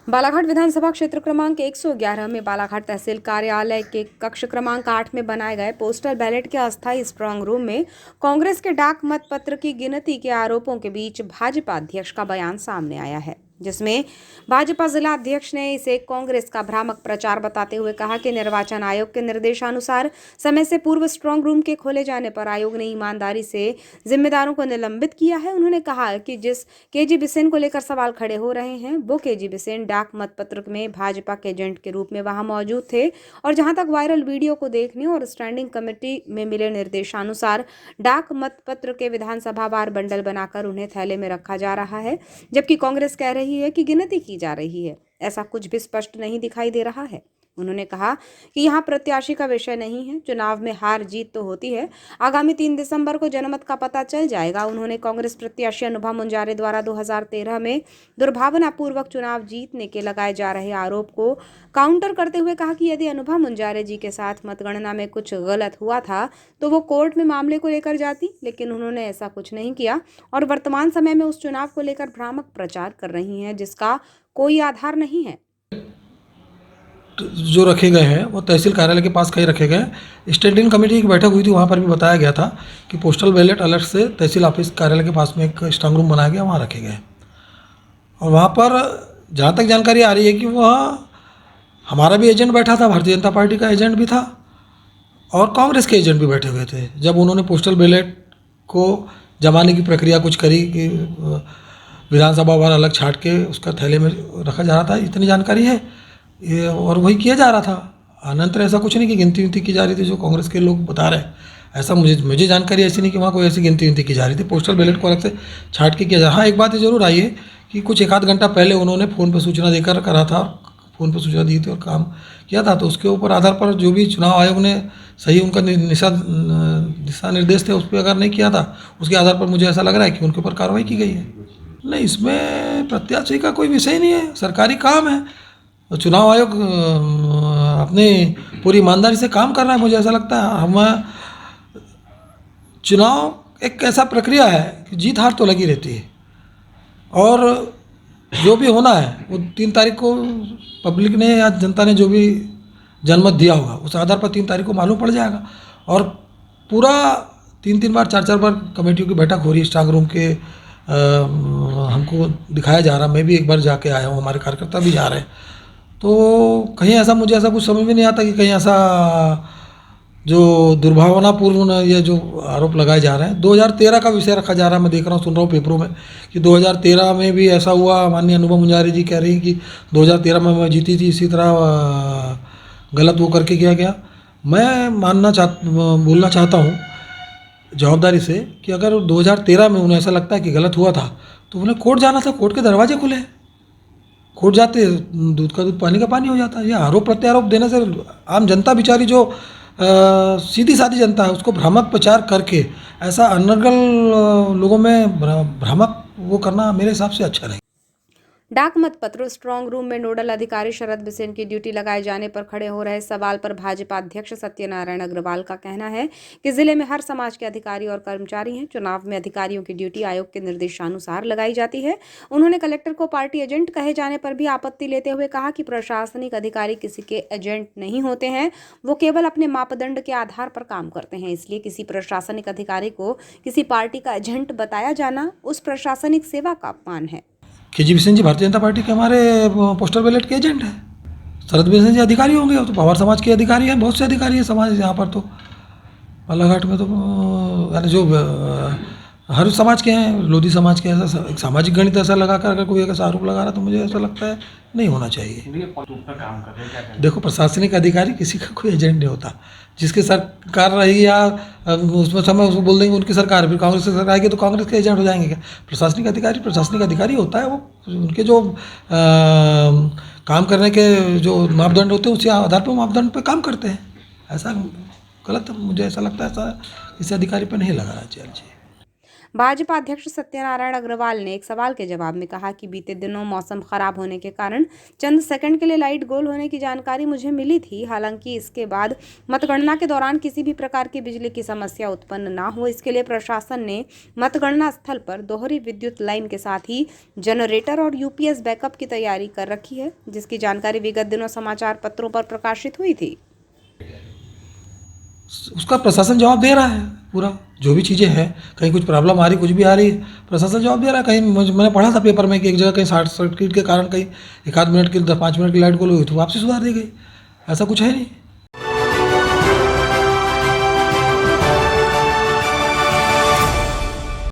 बालाघाट विधानसभा क्षेत्र क्रमांक 111 में बालाघाट तहसील कार्यालय के कक्ष क्रमांक 8 में बनाए गए पोस्टल बैलेट के अस्थायी स्ट्रांग रूम में कांग्रेस के डाक मत पत्र की गिनती के आरोपों के बीच भाजपा अध्यक्ष का बयान सामने आया है, जिसमें भाजपा जिला अध्यक्ष ने इसे कांग्रेस का भ्रामक प्रचार बताते हुए कहा कि निर्वाचन आयोग के निर्देशानुसार समय से पूर्व स्ट्रांग रूम के खोले जाने पर आयोग ने ईमानदारी से जिम्मेदारों को निलंबित किया है। उन्होंने कहा कि जिस केजी बिसेन को लेकर सवाल खड़े हो रहे हैं, वो केजी बिसेन डाक मतपत्र में भाजपा के एजेंट के रूप में वहां मौजूद थे और जहां तक वायरल वीडियो को देखने और स्टैंडिंग कमेटी में मिले निर्देशानुसार डाक मतपत्र के विधानसभा वार बंडल बनाकर उन्हें थैले में रखा जा रहा है, जबकि कांग्रेस कह रही है कि गिनती की जा रही है। ऐसा कुछ भी स्पष्ट नहीं दिखाई दे रहा है। उन्होंने कहा कि यहाँ प्रत्याशी का विषय नहीं है, चुनाव में हार जीत तो होती है। आगामी 3 दिसंबर को जनमत का पता चल जाएगा। उन्होंने कांग्रेस प्रत्याशी अनुभव मुंजारे द्वारा 2013 में दुर्भावनापूर्वक चुनाव जीतने के लगाए जा रहे आरोप को काउंटर करते हुए कहा कि यदि अनुभव मुंजारे जी के साथ मतगणना में कुछ गलत हुआ था तो वो कोर्ट में मामले को लेकर जाती, लेकिन उन्होंने ऐसा कुछ नहीं किया और वर्तमान समय में उस चुनाव को लेकर भ्रामक प्रचार कर रही हैं जिसका कोई आधार नहीं है। जो रखे गए हैं वो तहसील कार्यालय के पास कहीं रखे गए। स्टैंडिंग कमेटी की बैठक हुई थी, वहाँ पर भी बताया गया था कि पोस्टल बैलेट अलग से तहसील ऑफिस कार्यालय के पास में एक स्ट्रांग रूम बनाया गया, वहाँ रखे गए। और वहाँ पर जहाँ तक जानकारी आ रही है कि वहाँ हमारा भी एजेंट बैठा था, भारतीय जनता पार्टी का एजेंट भी था और कांग्रेस के एजेंट भी बैठे हुए थे। जब उन्होंने पोस्टल बैलेट को जमाने की प्रक्रिया कुछ करी कि विधानसभा वार अलग छाट के उसका थैले में रखा जा रहा था, इतनी जानकारी है ये, और वही किया जा रहा था। अनंतर ऐसा कुछ नहीं कि गिनती विनती की जा रही थी जो कांग्रेस के लोग बता रहे हैं। ऐसा मुझे जानकारी ऐसी नहीं कि वहाँ कोई ऐसी गिनती विनती की जा रही थी। पोस्टल बैलेट को अलग से छाट के किया जा रहा। हाँ, एक बात ये जरूर आई है कि कुछ एक आध घंटा पहले उन्होंने फ़ोन पर सूचना देकर करा था, फ़ोन पर सूचना दी थी और काम किया था, तो उसके ऊपर आधार पर जो भी चुनाव आयोग ने सही उनका दिशा निर्देश थे उस पर अगर नहीं किया था, उसके आधार पर मुझे ऐसा लग रहा है कि उनके ऊपर कार्रवाई की गई है। नहीं, इसमें प्रत्याशी का कोई विषय नहीं है, सरकारी काम है। चुनाव आयोग अपनी पूरी ईमानदारी से काम कर रहा है, मुझे ऐसा लगता है। हम चुनाव एक ऐसा प्रक्रिया है कि जीत हार तो लगी रहती है और जो भी होना है वो 3 तारीख को पब्लिक ने या जनता ने जो भी जनमत दिया होगा उस आधार पर 3 तारीख को मालूम पड़ जाएगा। और पूरा 3 बार 4 बार कमेटियों की बैठक हो रही है स्ट्रांग रूम के, हमको दिखाया जा रहा। मैं भी एक बार जाके आया हूँ, हमारे कार्यकर्ता भी जा रहे हैं। तो कहीं ऐसा मुझे ऐसा कुछ समझ में नहीं आता कि कहीं ऐसा जो दुर्भावनापूर्ण ये जो आरोप लगाए जा रहे हैं। 2013 का विषय रखा जा रहा है, मैं देख रहा हूँ, सुन रहा हूँ पेपरों में कि 2013 में भी ऐसा हुआ। माननीय अनुभव मुंजारे जी कह रही हैं कि 2013 में मैं जीती थी, इसी तरह गलत वो करके किया गया। मैं बोलना चाहता हूँ जवाबदारी से कि अगर 2013 में उन्हें ऐसा लगता है कि गलत हुआ था तो उन्हें कोर्ट जाना था, कोर्ट के दरवाजे खुले हैं। कोर्ट जाते दूध का दूध पानी का पानी हो जाता है। ये आरोप प्रत्यारोप देने से आम जनता बेचारी जो सीधी सादी जनता है उसको भ्रामक प्रचार करके ऐसा अनर्गल लोगों में भ्रामक वो करना मेरे हिसाब से अच्छा नहीं। डाक मतपत्र स्ट्रांग रूम में नोडल अधिकारी शरद बिसेन की ड्यूटी लगाए जाने पर खड़े हो रहे सवाल पर भाजपा अध्यक्ष सत्यनारायण अग्रवाल का कहना है कि जिले में हर समाज के अधिकारी और कर्मचारी हैं। चुनाव में अधिकारियों की ड्यूटी आयोग के निर्देशानुसार लगाई जाती है। उन्होंने कलेक्टर को पार्टी एजेंट कहे जाने पर भी आपत्ति लेते हुए कहा कि प्रशासनिक अधिकारी किसी के एजेंट नहीं होते हैं, वो केवल अपने मापदंड के आधार पर काम करते हैं। इसलिए किसी प्रशासनिक अधिकारी को किसी पार्टी का एजेंट बताया जाना उस प्रशासनिक सेवा का अपमान है। केजी बिसेन जी भारतीय जनता पार्टी के हमारे पोस्टल बैलेट के एजेंट हैं। शरद बिसेन जी अधिकारी होंगे, तो पवार समाज के अधिकारी हैं, बहुत से अधिकारी हैं समाज यहाँ पर। तो बालाघाट में तो यानी जो हर समाज के हैं, लोधी समाज के, ऐसा एक सामाजिक गणित ऐसा लगाकर अगर कोई ऐसा आरोप लगा रहा तो मुझे ऐसा लगता है नहीं होना चाहिए। देखो, प्रशासनिक अधिकारी किसी का कोई एजेंट नहीं होता। जिसकी सरकार रही या उसमें समय उसको बोल देंगे उनकी सरकार, फिर कांग्रेस की सरकार आएगी तो कांग्रेस के एजेंट हो जाएंगे क्या? प्रशासनिक अधिकारी होता है, वो उनके जो काम करने के जो मापदंड होते हैं उसी आधार पर मापदंड पर काम करते हैं। ऐसा गलत मुझे ऐसा लगता है, ऐसा किसी अधिकारी पर नहीं लगाना चाहिए। भाजपा अध्यक्ष सत्यनारायण अग्रवाल ने एक सवाल के जवाब में कहा कि बीते दिनों मौसम खराब होने के कारण चंद सेकंड के लिए लाइट गोल होने की जानकारी मुझे मिली थी। हालांकि इसके बाद मतगणना के दौरान किसी भी प्रकार की बिजली की समस्या उत्पन्न ना हो, इसके लिए प्रशासन ने मतगणना स्थल पर दोहरी विद्युत लाइन के साथ ही जनरेटर और यूपीएस बैकअप की तैयारी कर रखी है, जिसकी जानकारी विगत दिनों समाचार पत्रों पर प्रकाशित हुई थी। उसका प्रशासन जवाब दे रहा है पूरा, जो भी चीज़ें हैं, कहीं कुछ प्रॉब्लम आ रही, कुछ भी आ रही, प्रशासन जवाब दे रहा है। कहीं मैंने पढ़ा था पेपर में कि एक जगह कहीं शॉर्ट सर्किट के कारण कहीं 1 आध मिनट की 5 मिनट की लाइट गोल हुई तो वापसी सुधार दी गई। ऐसा कुछ है नहीं।